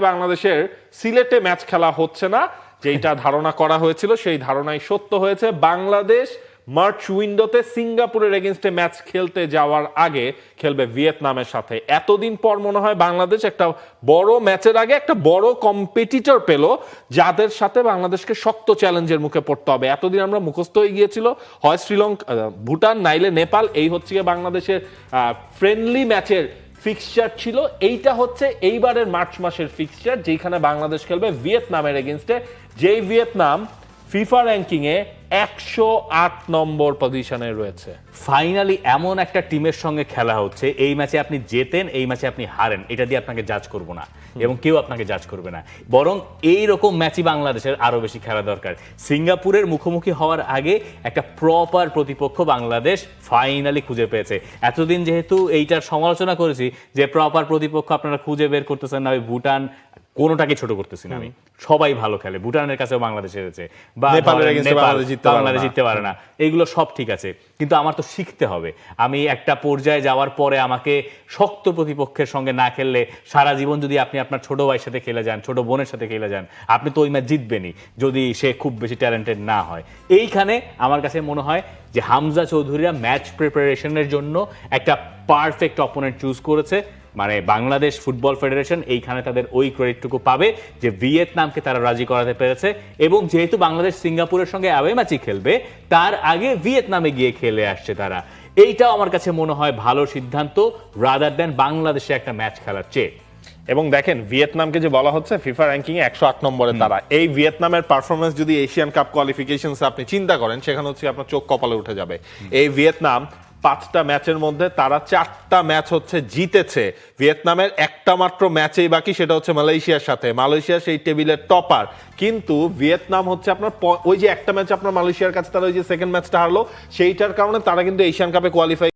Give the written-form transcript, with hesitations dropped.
বাংলাদেশের সিলেটে ম্যাচ খেলা হচ্ছে না, যেটা ধারণা করা হয়েছিল সেই ধারণাই সত্য হয়েছে। বাংলাদেশ মার্চ উইন্ডোতে সিঙ্গাপুরের এগেইনস্টে ম্যাচ খেলতে যাওয়ার আগে খেলবে ভিয়েতনামের সাথে। এতদিন পর মনে হয় বাংলাদেশ একটা বড় ম্যাচের আগে একটা বড় কম্পিটিটর পেল, যাদের সাথে বাংলাদেশকে শক্ত চ্যালেঞ্জের মুখে পড়তে হবে। এতদিন আমরা মুখস্থ হয়ে গিয়েছিল হয় শ্রীলঙ্কা, ভুটান, নাইলে নেপাল, এই হচ্ছে বাংলাদেশের ফ্রেন্ডলি ম্যাচের ফিক্সচার ছিল। এইটা হচ্ছে এইবারের মার্চ মাসের ফিক্সচার, যেখানে বাংলাদেশ খেলবে ভিয়েতনামের এগেইনস্টে, যেই ভিয়েতনাম ফিফা র্যাঙ্কিং এ 108 নম্বর পজিশনে রয়েছে। ফাইনালি এমন একটা টিমের সঙ্গে খেলা হচ্ছে, এই ম্যাচে আপনি জেতেন, এই ম্যাচে আপনি হারেন, এটা দিয়ে আপনাকে জাজ করব না এবং কেউ আপনাকে জাজ করবে না। বরং এই রকম ম্যাচই বাংলাদেশের আরো বেশি খেলা দরকার। সিঙ্গাপুরের মুখোমুখি হওয়ার আগে একটা প্রপার প্রতিপক্ষ বাংলাদেশ ফাইনালি খুঁজে পেয়েছে। এতদিন যেহেতু এইটার সমালোচনা করেছি যে প্রপার প্রতিপক্ষ আপনারা খুঁজে বের করতেছেন না, ভুটান কোনোটাকে ছোট করতেছি না আমি, সবাই ভালো খেলে, ভুটানের কাছেও বাংলাদেশ হেরেছে বা বাংলাদেশ জিততে পারে না, এইগুলো সব ঠিক আছে, কিন্তু আমার তো শিখতে হবে। আমি একটা পর্যায়ে যাওয়ার পরে আমাকে শক্ত প্রতিপক্ষের সঙ্গে না খেললে, সারা জীবন যদি আপনি আপনার ছোট ভাইয়ের সাথে খেলে যান, ছোট বোনের সাথে খেলে যান, আপনি তো ওই ম্যাচ জিতবেনই যদি সে খুব বেশি ট্যালেন্টেড না হয়। এইখানে আমার কাছে মনে হয় যে হামজা চৌধুরীরা ম্যাচ প্রিপারেশনের জন্য একটা পারফেক্ট অপোনেন্ট চুজ করেছে। মানে বাংলাদেশ ফুটবল ফেডারেশন এইখানে তাদের ওই ক্রেডিটটুকু পাবে যে ভিয়েতনামকে তারা রাজি করাতে পেরেছে, এবং যেহেতু বাংলাদেশ সিঙ্গাপুরের সঙ্গে অ্যাওয়ে ম্যাচই খেলবে, তার আগে ভিয়েতনামে গিয়ে খেলে আসছে তারা। এইটাও আমার কাছে মনে হয় ভালো সিদ্ধান্ত, রাদার দেন বাংলাদেশে একটা ম্যাচ খেলার চেয়ে। এবং দেখেন ভিয়েতনামকে যে বলা হচ্ছে ফিফা র্যাঙ্কিং এ 108 নম্বরে, তারা এই ভিয়েতনামের পারফরমেন্স যদি এশিয়ান কাপ কোয়ালিফিকেশনস আপনি চিন্তা করেন, সেখানে হচ্ছে আপনার চোখ কপালে উঠে যাবে। এই ভিয়েতনাম 5টা ম্যাচের মধ্যে তারা 4টা ম্যাচ হচ্ছে জিতেছে। ভিয়েতনামের একটা মাত্র ম্যাচেই বাকি, সেটা হচ্ছে মালয়েশিয়ার সাথে। মালয়েশিয়া সেই টেবিলের টপার, কিন্তু ভিয়েতনাম হচ্ছে আপনার ওই যে একটা ম্যাচ আপনার মালয়েশিয়ার কাছে তারা ওই যে সেকেন্ড ম্যাচটা হারলো, সেইটার কারণে তারা কিন্তু এশিয়ান কাপে কোয়ালিফাই